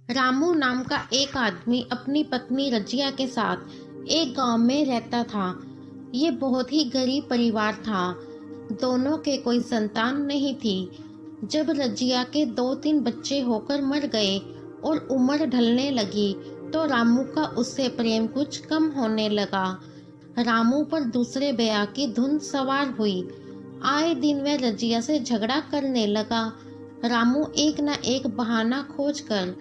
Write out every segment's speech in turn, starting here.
रामू नाम का एक आदमी अपनी पत्नी रजिया के साथ एक गांव में रहता था। ये बहुत ही गरीब परिवार था। दोनों के कोई संतान नहीं थी। जब रजिया के 2-3 बच्चे होकर मर गए और उम्र ढलने लगी तो रामू का उससे प्रेम कुछ कम होने लगा। रामू पर दूसरे ब्याह की धुन सवार हुई। आए दिन वह रजिया से झगड़ा करने लगा। रामू एक न एक बहाना खोजकर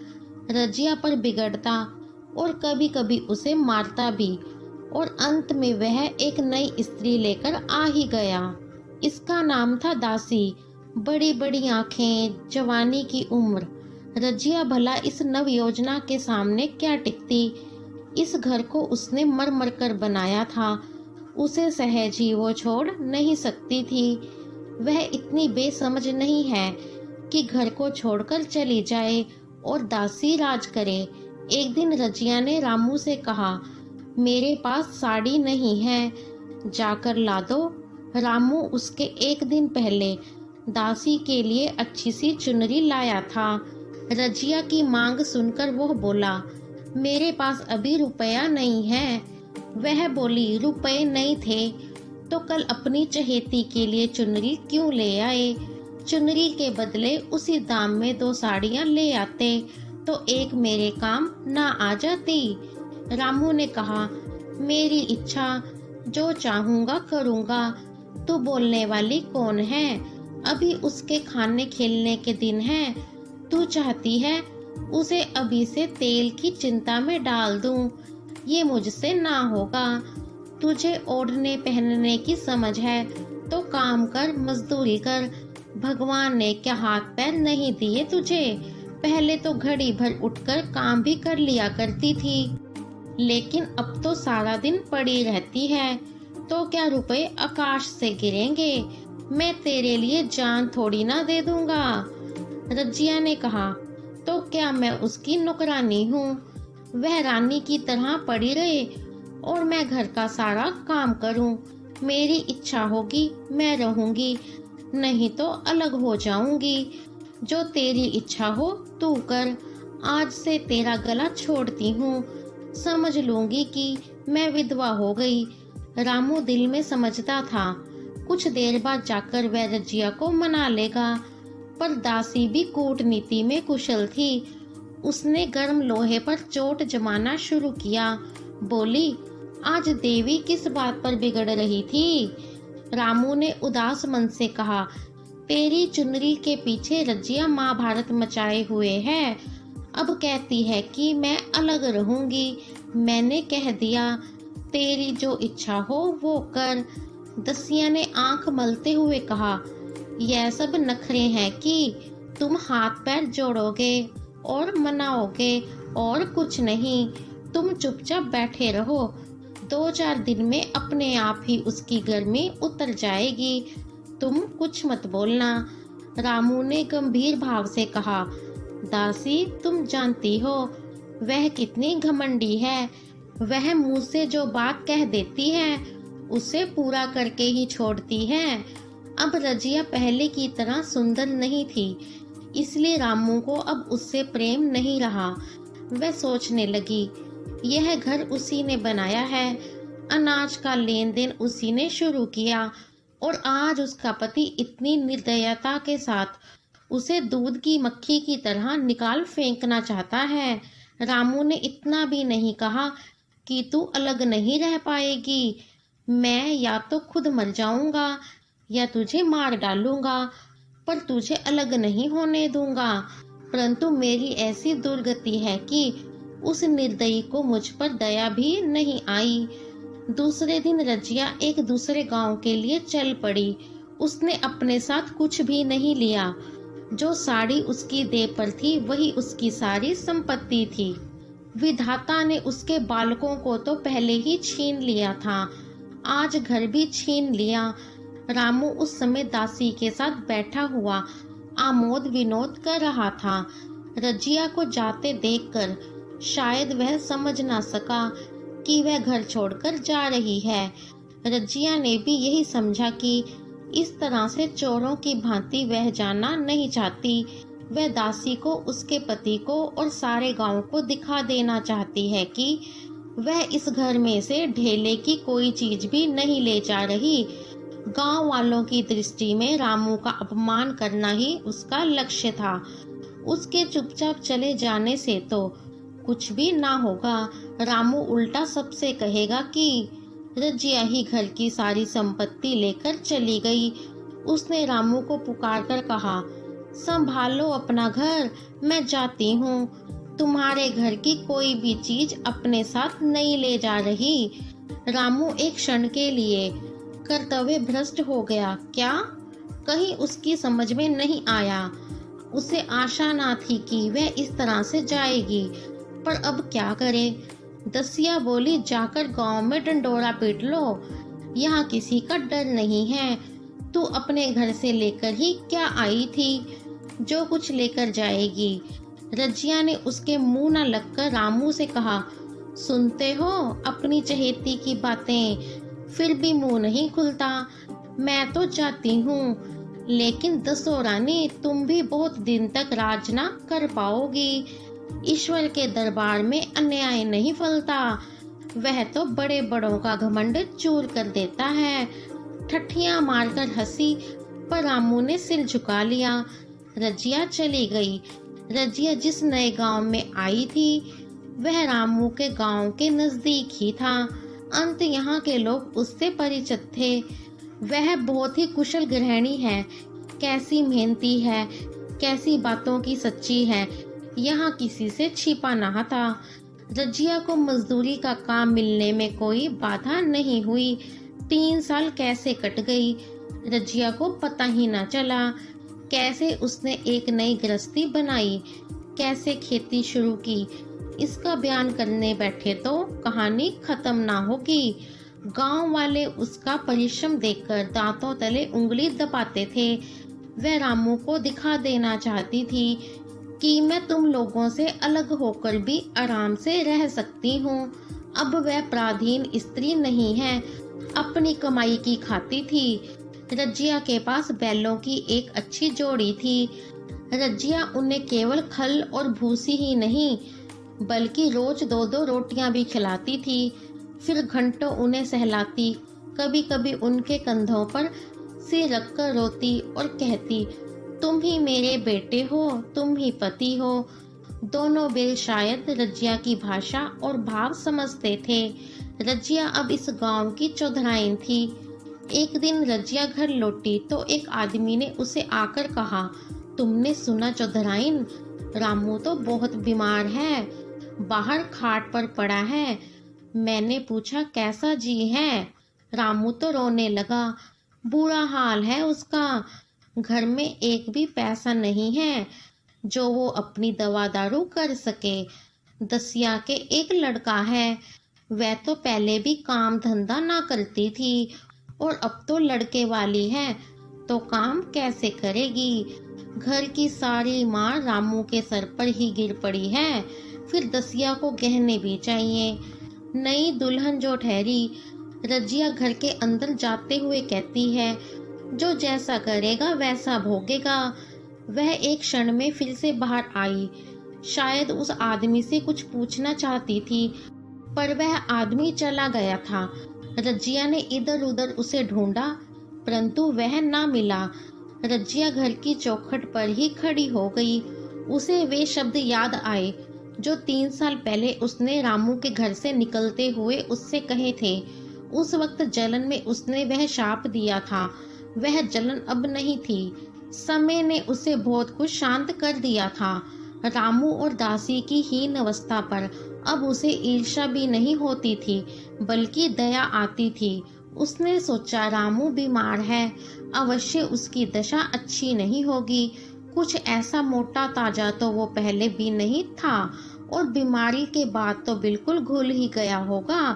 रजिया पर बिगड़ता और कभी कभी उसे मारता भी, और अंत में वह एक नई स्त्री लेकर आ ही गया। इसका नाम था दासी। बड़ी बड़ी आंखें, जवानी की उम्र। रजिया भला इस नव योजना के सामने क्या टिकती। इस घर को उसने मर मर कर बनाया था। उसे सहज ही वो छोड़ नहीं सकती थी। वह इतनी बेसमझ नहीं है कि घर को छोड़कर चली जाए और दासी राज करे। एक दिन रजिया ने रामू से कहा, मेरे पास साड़ी नहीं है, जाकर ला दो। रामू उसके एक दिन पहले दासी के लिए अच्छी सी चुनरी लाया था। रजिया की मांग सुनकर वह बोला, मेरे पास अभी रुपया नहीं है। वह बोली, रुपए नहीं थे तो कल अपनी चहेती के लिए चुनरी क्यों ले आए। चुनरी के बदले उसी दाम में 2 साड़ियां ले आते तो एक मेरे काम ना आ जाती। रामू ने कहा, मेरी इच्छा, जो चाहूंगा करूंगा। तू बोलने वाली कौन है? अभी उसके खाने खेलने के दिन है। तू चाहती है उसे अभी से तेल की चिंता में डाल दूं। ये मुझसे ना होगा। तुझे ओढ़ने पहनने की समझ है तो काम कर, मजदूरी कर। भगवान ने क्या हाथ पैर नहीं दिए तुझे? पहले तो घड़ी भर उठकर काम भी कर लिया करती थी, लेकिन अब तो सारा दिन पड़ी रहती है। तो क्या रुपए आकाश से गिरेंगे? मैं तेरे लिए जान थोड़ी ना दे दूंगा। रजिया ने कहा, तो क्या मैं उसकी नौकरानी हूँ? वह रानी की तरह पड़ी रहे और मैं घर का सारा काम करूँ। मेरी इच्छा होगी मैं रहूंगी, नहीं तो अलग हो जाऊंगी। जो तेरी इच्छा हो तू कर। आज से तेरा गला छोड़ती हूँ। समझ लूंगी कि मैं विधवा हो गई। रामू दिल में समझता था कुछ देर बाद जाकर वह रजिया को मना लेगा, पर दासी भी कूटनीति में कुशल थी। उसने गर्म लोहे पर चोट जमाना शुरू किया। बोली, आज देवी किस बात पर बिगड़ रही थी? रामू ने उदास मन से कहा, तेरी चुनरी के पीछे रजिया महाभारत मचाए हुए है। अब कहती है कि मैं अलग रहूंगी। मैंने कह दिया, तेरी जो इच्छा हो वो कर। दसिया ने आंख मलते हुए कहा, यह सब नखरे हैं कि तुम हाथ पैर जोड़ोगे और मनाओगे और कुछ नहीं। तुम चुपचाप बैठे रहो। 2-4 दिन में अपने आप ही उसकी गर्मी उतर जाएगी। तुम कुछ मत बोलना। रामू ने गंभीर भाव से कहा, दासी तुम जानती हो वह कितनी घमंडी है। वह मुंह से जो बात कह देती है उसे पूरा करके ही छोड़ती है। अब रजिया पहले की तरह सुंदर नहीं थी, इसलिए रामू को अब उससे प्रेम नहीं रहा। वह सोचने लगी, यह घर उसी ने बनाया है, अनाज का लेन देन उसी ने शुरू किया, और आज उसका पति इतनी निर्दयता के साथ उसे दूध की मक्खी की तरह निकाल फेंकना चाहता है। रामू ने इतना भी नहीं कहा कि तू अलग नहीं रह पाएगी। मैं या तो खुद मर जाऊंगा या तुझे मार डालूंगा, पर तुझे अलग नहीं होने दूंगा। परंतु मेरी ऐसी दुर्गति है कि उस निर्दयी को मुझ पर दया भी नहीं आई। दूसरे दिन रजिया एक दूसरे गांव के लिए चल पड़ी। उसने अपने साथ कुछ भी नहीं लिया। जो साड़ी उसकी देह पर थी वही उसकी सारी संपत्ति थी। विधाता ने उसके बालकों को तो पहले ही छीन लिया था, आज घर भी छीन लिया। रामू उस समय दासी के साथ बैठा हुआ आमोद विनोद कर रहा था। रजिया को जाते देखकर शायद वह समझ ना सका कि वह घर छोड़कर जा रही है। रजिया ने भी यही समझा कि इस तरह से चोरों की भांति वह जाना नहीं चाहती। वह दासी को, उसके पति को और सारे गांव को दिखा देना चाहती है कि वह इस घर में से ढेले की कोई चीज भी नहीं ले जा रही। गांव वालों की दृष्टि में रामू का अपमान करना ही उसका लक्ष्य था। उसके चुपचाप चले जाने से तो कुछ भी ना होगा, रामू उल्टा सबसे कहेगा कि रजिया ही घर की सारी संपत्ति लेकर चली गई। उसने रामू को पुकार कर कहा, संभालो अपना घर, मैं जाती हूँ। तुम्हारे घर की कोई भी चीज अपने साथ नहीं ले जा रही। रामू एक क्षण के लिए कर्तव्य भ्रष्ट हो गया। क्या? कहीं उसकी समझ में नहीं आया। उसे आशा ना थी कि वह इस तरह से जाएगी, पर अब क्या करे। दसिया बोली, जाकर गांव में डंडोरा पीट लो, यहाँ किसी का डर नहीं है। तू अपने घर से लेकर ही क्या आई थी, जो कुछ लेकर जाएगी। रजिया ने उसके मुंह न लगकर रामू से कहा, सुनते हो अपनी चहेती की बातें, फिर भी मुंह नहीं खुलता। मैं तो जाती हूँ, लेकिन दसो रानी, तुम भी बहुत दिन तक राज ना कर पाओगी। ईश्वर के दरबार में अन्याय नहीं फलता, वह तो बड़े बड़ों का घमंड चूर कर देता है। ठठियां मारकर हंसी, पर रामू ने सिर झुका लिया। रजिया चली गई। रजिया जिस नए गांव में आई थी वह रामू के गांव के नजदीक ही था। अंत यहाँ के लोग उससे परिचित थे। वह बहुत ही कुशल गृहिणी है, कैसी मेहनती है, कैसी बातों की सच्ची है, यहाँ किसी से छिपा ना था। रजिया को मजदूरी का काम मिलने में कोई बाधा नहीं हुई। 3 साल कैसे कट गई, रजिया को पता ही ना चला। कैसे उसने एक नई गृहस्थी बनाई, कैसे खेती शुरू की, इसका बयान करने बैठे तो कहानी खत्म ना होगी। गांव वाले उसका परिश्रम देखकर दांतों तले उंगली दबाते थे। वह रामू को दिखा देना चाहती थी कि मैं तुम लोगों से अलग होकर भी आराम से रह सकती हूँ। अब वह पराधीन स्त्री नहीं है, अपनी कमाई की खाती थी। रजिया के पास बैलों की एक अच्छी जोड़ी थी। रजिया उन्हें केवल खल और भूसी ही नहीं, बल्कि रोज 2-2 रोटियां भी खिलाती थी। फिर घंटों उन्हें सहलाती, कभी कभी उनके कंधों पर सिर रखकर रोती और कहती, तुम ही मेरे बेटे हो, तुम ही पति हो। दोनों बैल शायद रजिया की भाषा और भाव समझते थे। रजिया अब इस गांव की चौधराइन थी। एक दिन रजिया घर लौटी तो एक आदमी ने उसे आकर कहा, तुमने सुना चौधराइन, रामू तो बहुत बीमार है, बाहर खाट पर पड़ा है। मैंने पूछा, कैसा जी है? रामू तो रोने लगा। बुरा हाल है उसका, घर में एक भी पैसा नहीं है जो वो अपनी दवा दारू कर सके। दसिया के एक लड़का है, वह तो पहले भी काम धंधा ना करती थी और अब तो लड़के वाली है, तो काम कैसे करेगी। घर की सारी मार रामू के सर पर ही गिर पड़ी है। फिर दसिया को गहने भी चाहिए। नई दुल्हन जो ठहरी, रजिया घर के अंदर जाते हुए कहती है, जो जैसा करेगा वैसा भोगेगा। वह एक क्षण में फिर से बाहर आई। शायद उस आदमी से कुछ पूछना चाहती थी, पर वह आदमी चला गया था। रजिया ने इधर उधर उसे ढूंढा, परंतु वह ना मिला। रजिया घर की चौखट पर ही खड़ी हो गई। उसे वे शब्द याद आए जो 3 साल पहले उसने रामू के घर से निकलते हुए उससे कहे थे। उस वक्त जलन में उसने वह शाप दिया था। वह जलन अब नहीं थी। समय ने उसे बहुत कुछ शांत कर दिया था। रामू और दासी की हीन अवस्था पर अब उसे ईर्ष्या भी नहीं होती थी, बल्कि दया आती थी। उसने सोचा, रामू बीमार है, अवश्य उसकी दशा अच्छी नहीं होगी। कुछ ऐसा मोटा ताजा तो वो पहले भी नहीं था, और बीमारी के बाद तो बिल्कुल घुल ही गया होगा।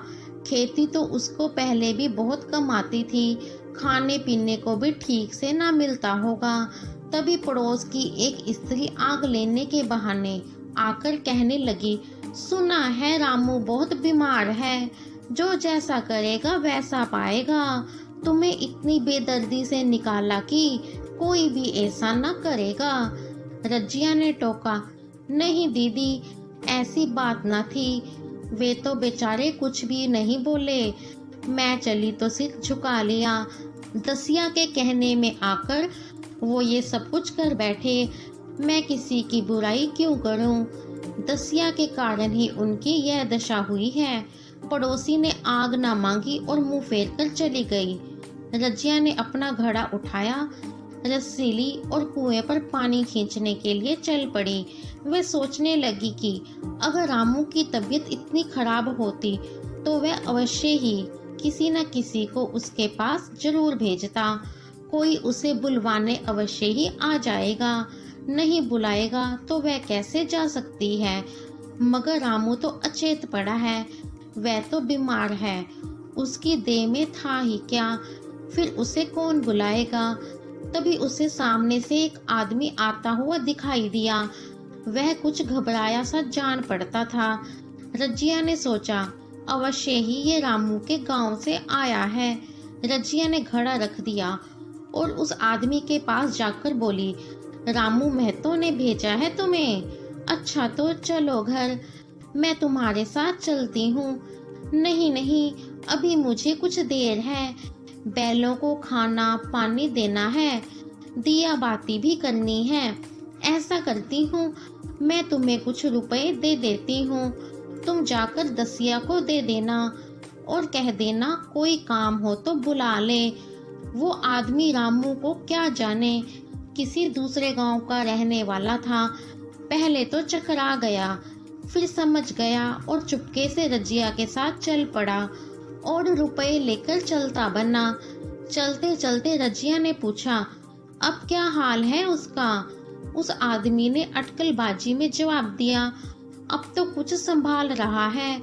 खेती तो उसको पहले भी बहुत कम आती थी, खाने पीने को भी ठीक से ना मिलता होगा। तभी पड़ोस की एक स्त्री आग लेने के बहाने आकर कहने लगी, सुना है रामू बहुत बीमार है, जो जैसा करेगा वैसा पाएगा। तुम्हें इतनी बेदर्दी से निकाला कि कोई भी ऐसा न करेगा। रजिया ने टोका, नहीं दीदी, ऐसी बात ना थी। वे तो बेचारे कुछ भी नहीं बोले, मैं चली तो सिर झुका लिया। दसिया के कहने में आकर वो ये सब कुछ कर बैठे, मैं किसी की बुराई क्यों करूं? दसिया के कारण ही उनकी यह दशा हुई है। पड़ोसी ने आग ना मांगी और मुंह फेर कर चली गई। रजिया ने अपना घड़ा उठाया, रस्सी ली और कुएं पर पानी खींचने के लिए चल पड़ी। वह सोचने लगी कि अगर रामू की तबीयत इतनी खराब होती तो वह अवश्य ही किसी न किसी को उसके पास जरूर भेजता। कोई उसे बुलवाने अवश्य ही आ जाएगा, नहीं बुलाएगा तो वह कैसे जा सकती है? मगर रामू तो अचेत पड़ा है, वह तो बीमार है, उसकी देह में था ही क्या, फिर उसे कौन बुलाएगा? तभी उसे सामने से एक आदमी आता हुआ दिखाई दिया। वह कुछ घबराया सा जान पड़ता था। रजिया ने सोचा, अवश्य ही ये रामू के गांव से आया है। रजिया ने घड़ा रख दिया और उस आदमी के पास जाकर बोली, रामू महतो ने भेजा है तुम्हें? अच्छा तो चलो घर, मैं तुम्हारे साथ चलती हूँ। नहीं नहीं, अभी मुझे कुछ देर है, बैलों को खाना पानी देना है, दिया बाती भी करनी है। ऐसा करती हूँ, मैं तुम्हें कुछ रुपए दे देती हूँ, तुम जाकर दसिया को दे देना और कह देना कोई काम हो तो बुला ले। वो आदमी रामू को क्या जाने, किसी दूसरे गांव का रहने वाला था। पहले तो चकरा गया, फिर समझ गया और चुपके से रजिया के साथ चल पड़ा और रुपए लेकर चलता बना। चलते चलते रजिया ने पूछा, अब क्या हाल है उसका? उस आदमी ने अटकलबाजी में जवाब दिया, अब तो कुछ संभाल रहा है।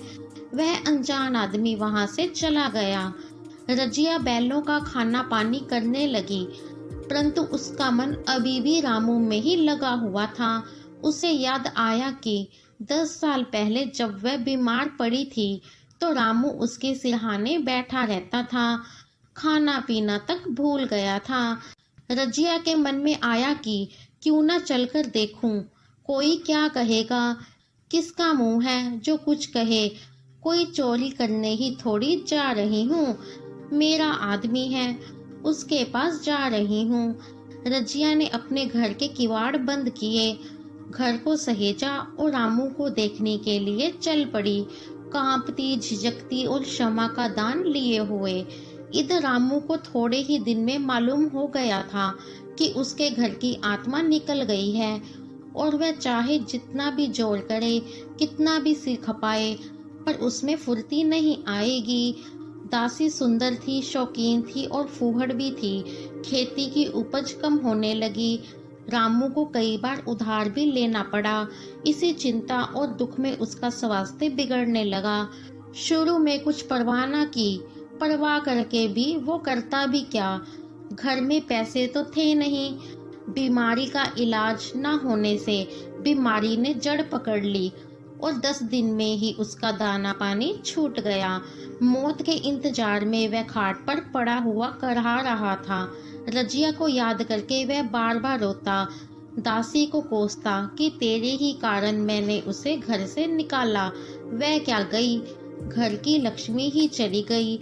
वह अनजान आदमी वहां से चला गया। रजिया बैलों का खाना पानी करने लगी, परंतु उसका मन अभी भी रामू में ही लगा हुआ था। उसे याद आया कि 10 साल पहले जब वह बीमार पड़ी थी तो रामू उसके सिरहाने बैठा रहता था, खाना पीना तक भूल गया था। रजिया के मन में आया कि क्यों न चलकर देखूं, कोई क्या कहेगा, किसका मुंह है जो कुछ कहे, कोई चोरी करने ही थोड़ी जा रही हूँ, मेरा आदमी है, उसके पास जा रही हूँ। रजिया ने अपने घर के किवाड़ बंद किए, घर को सहेजा और रामू को देखने के लिए चल पड़ी, कांपती झिझकती और क्षमा का दान लिए हुए। इधर रामू को थोड़े ही दिन में मालूम हो गया था कि उसके घर की आत्मा निकल गई है और वह चाहे जितना भी जोर करे, कितना भी सिर खपाए, पर उसमें फुर्ती नहीं आएगी। दासी सुंदर थी, शौकीन थी और फूहड़ भी थी। खेती की उपज कम होने लगी। रामू को कई बार उधार भी लेना पड़ा। इसी चिंता और दुख में उसका स्वास्थ्य बिगड़ने लगा। शुरू में कुछ परवाह न की, परवाह करके भी वो करता भी क्या, घर में पैसे तो थे नहीं। बीमारी का इलाज न होने से बीमारी ने जड़ पकड़ ली और 10 दिन में ही उसका दाना पानी छूट गया। मौत के इंतजार में वह खाट पर पड़ा हुआ करहा रहा था। रजिया को याद करके वह बार बार रोता, दासी को कोसता कि तेरे ही कारण मैंने उसे घर से निकाला। वह क्या गई, घर की लक्ष्मी ही चली गई।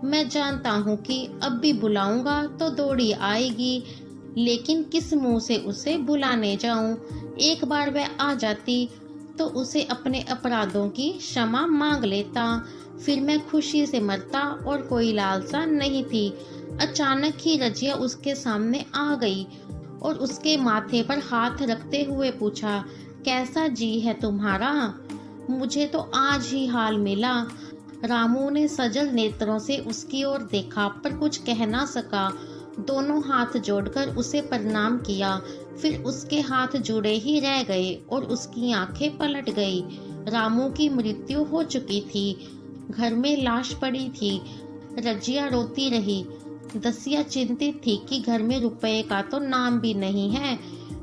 मैं जानता हूँ कि अब भी बुलाऊंगा तो दौड़ी आएगी, लेकिन किस मुंह से उसे बुलाने जाऊं? एक बार वह आ जाती तो उसे अपने अपराधों की क्षमा मांग लेता, फिर मैं खुशी से मरता और कोई लालसा नहीं थी। अचानक ही रजिया उसके सामने आ गई और उसके माथे पर हाथ रखते हुए पूछा, कैसा जी है तुम्हारा? मुझे तो आज ही हाल मिला। रामू ने सजल नेत्रों से उसकी ओर देखा पर कुछ कह ना सका। दोनों हाथ जोड़कर उसे प्रणाम किया, फिर उसके हाथ जुड़े ही रह गए और उसकी आंखें पलट गई। रामू की मृत्यु हो चुकी थी, घर में लाश पड़ी थी। रजिया रोती रही। दसिया चिंतित थी कि घर में रुपए का तो नाम भी नहीं है,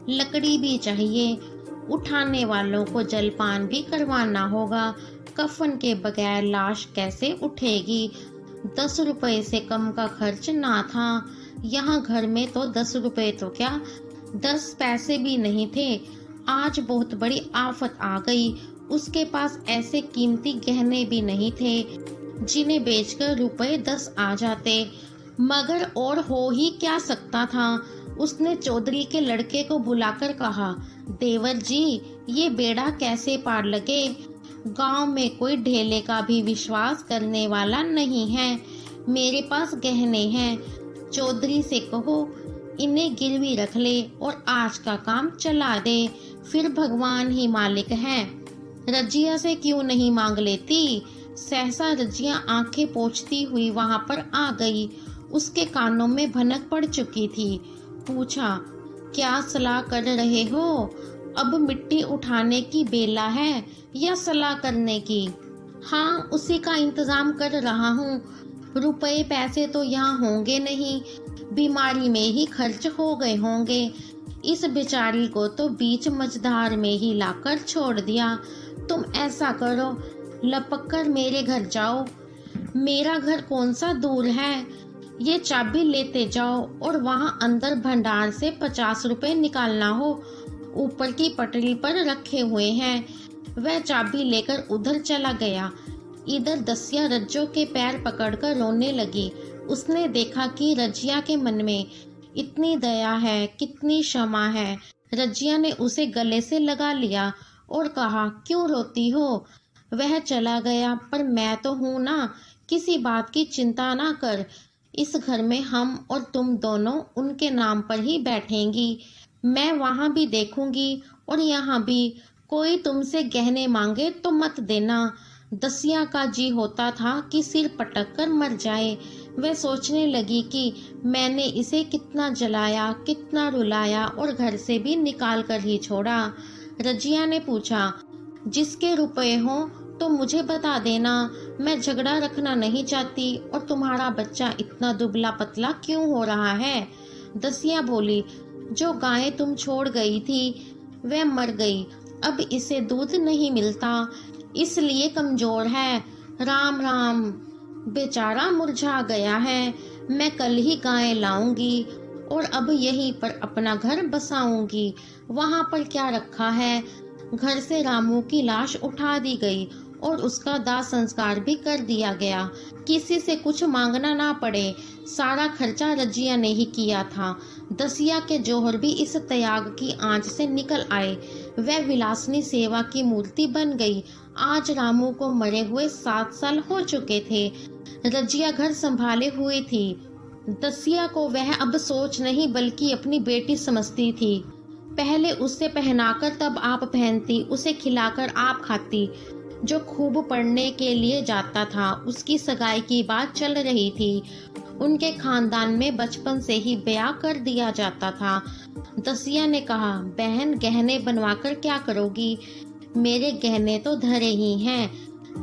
लकड़ी भी चाहिए, उठाने वालों को जलपान भी करवाना होगा, कफन के बगैर लाश कैसे उठेगी? 10 रुपए से कम का खर्च ना था। यहाँ घर में तो 10 रुपए तो क्या, 10 पैसे भी नहीं थे। आज बहुत बड़ी आफत आ गई। उसके पास ऐसे कीमती गहने भी नहीं थे जिन्हें बेचकर रुपए 10 आ जाते। मगर और हो ही क्या सकता था। उसने चौधरी के लड़के को बुलाकर कहा, देवर जी, ये बेड़ा कैसे पार लगे। गांव में कोई ढेले का भी विश्वास करने वाला नहीं है। मेरे पास गहने हैं, चौधरी से कहो इन्हें गिरवी रख ले और आज का काम चला दे, फिर भगवान ही मालिक है। रजिया से क्यों नहीं मांग लेती। सहसा रजिया आंखें पोंछती हुई वहां पर आ गई। उसके कानों में भनक पड़ चुकी थी। पूछा, क्या सलाह कर रहे हो। अब मिट्टी उठाने की बेला है या सलाह करने की। हाँ, उसी का इंतजाम कर रहा हूँ। रुपए पैसे तो यहाँ होंगे नहीं, बीमारी में ही खर्च हो गए होंगे। इस बेचारी को तो बीच मझधार में ही लाकर छोड़ दिया। तुम ऐसा करो, लपक कर मेरे घर जाओ। मेरा घर कौन सा दूर है। ये चाबी लेते जाओ और वहां अंदर भंडार से 50 रुपए निकालना हो, ऊपर की पटरी पर रखे हुए हैं। वह चाबी लेकर उधर चला गया। इधर दसिया रज्जो के पैर पकड़कर रोने लगी। उसने देखा कि रजिया के मन में इतनी दया है, कितनी क्षमा है। रजिया ने उसे गले से लगा लिया और कहा, क्यों रोती हो। वह चला गया, पर मैं तो हूं ना, किसी बात की चिंता ना कर। इस घर में हम और तुम दोनों उनके नाम पर ही बैठेंगी। मैं वहां भी देखूंगी और यहाँ भी। कोई तुमसे गहने मांगे तो मत देना। दसिया का जी होता था कि सिर पटक कर मर जाए। वह सोचने लगी कि मैंने इसे कितना जलाया, कितना रुलाया और घर से भी निकाल कर ही छोड़ा। रजिया ने पूछा, जिसके रुपए हो तो मुझे बता देना। मैं झगड़ा रखना नहीं चाहती। और तुम्हारा बच्चा इतना दुबला पतला क्यों हो रहा है। दसिया बोली, जो गाय तुम छोड़ गई थी वह मर गई। अब इसे दूध नहीं मिलता, इसलिए कमजोर है। राम राम, बेचारा मुरझा गया है। मैं कल ही गाय लाऊंगी और अब यहीं पर अपना घर बसाऊंगी। वहां पर क्या रखा है। घर से रामू की लाश उठा दी गई और उसका दाह संस्कार भी कर दिया गया। किसी से कुछ मांगना ना पड़े। सारा खर्चा रजिया ने ही किया था। दसिया के जौहर भी इस त्याग की आंच से निकल आए। वह विलासनी सेवा की मूर्ति बन गई। आज रामू को मरे हुए 7 साल हो चुके थे। रजिया घर संभाले हुए थी। दसिया को वह अब सोच नहीं बल्कि अपनी बेटी समझती थी। पहले उससे पहनाकर तब आप पहनती, उसे खिलाकर आप खाती। जो खूब पढ़ने के लिए जाता था, उसकी सगाई की बात चल रही थी। उनके खानदान में बचपन से ही ब्याह कर दिया जाता था। दसिया ने कहा, बहन गहने बनवाकर क्या करोगी। मेरे गहने तो धरे ही हैं।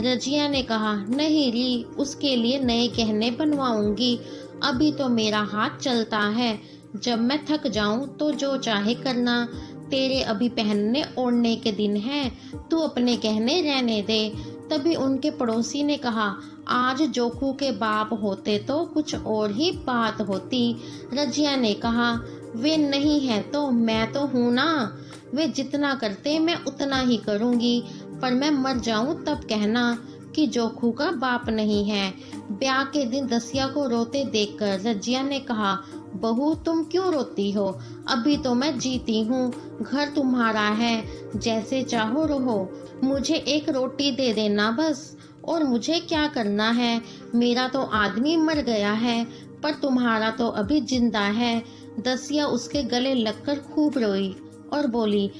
रजिया ने कहा, नहीं री, उसके लिए नए गहने बनवाऊंगी। अभी तो मेरा हाथ चलता है। जब मैं थक जाऊं तो जो चाहे करना। तेरे अभी पहनने ओढ़ने के दिन हैं, तू अपने गहने रहने दे। तभी उनके पड़ोसी ने कहा, आज जोखू के बाप होते तो कुछ और ही बात होती। रजिया ने कहा, वे नहीं है तो मैं तो हूँ ना। वे जितना करते मैं उतना ही करूँगी, पर मैं मर जाऊँ तब कहना कि जोखू का बाप नहीं है। ब्याह के दिन दसिया को रोते देखकर रजिया ने कहा, बहू तुम क्यों रोती हो। अभी तो मैं जीती हूँ। घर तुम्हारा है, जैसे चाहो रहो। मुझे एक रोटी दे देना बस। और मुझे क्या करना है। मेरा तो आदमी मर गया है, पर तुम्हारा तो अभी जिंदा है। दसिया उसके गले लगकर खूब रोई और बोली,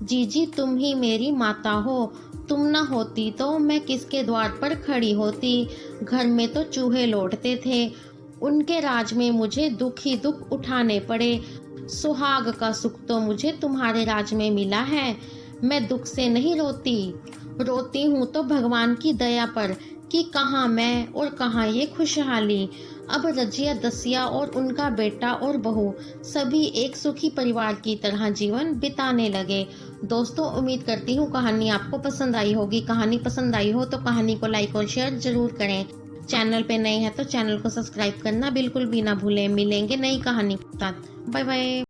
जीजी तुम ही मेरी माता हो। तुम न होती तो मैं किसके द्वार पर खड़ी होती। घर में तो चूहे लौटते थे। उनके राज में मुझे दुख ही दुख उठाने पड़े। सुहाग का सुख तो मुझे तुम्हारे राज में मिला है। मैं दुख से नहीं रोती, रोती हूँ तो भगवान की दया पर कि कहाँ मैं और कहाँ ये खुशहाली। अब रजिया, दसिया और उनका बेटा और बहू सभी एक सुखी परिवार की तरह जीवन बिताने लगे। दोस्तों, उम्मीद करती हूँ कहानी आपको पसंद आई होगी। कहानी पसंद आई हो तो कहानी को लाइक और शेयर जरूर करें। चैनल पे नए हैं तो चैनल को सब्सक्राइब करना बिल्कुल भी ना भूलें। मिलेंगे नई कहानी के साथ। Bye bye.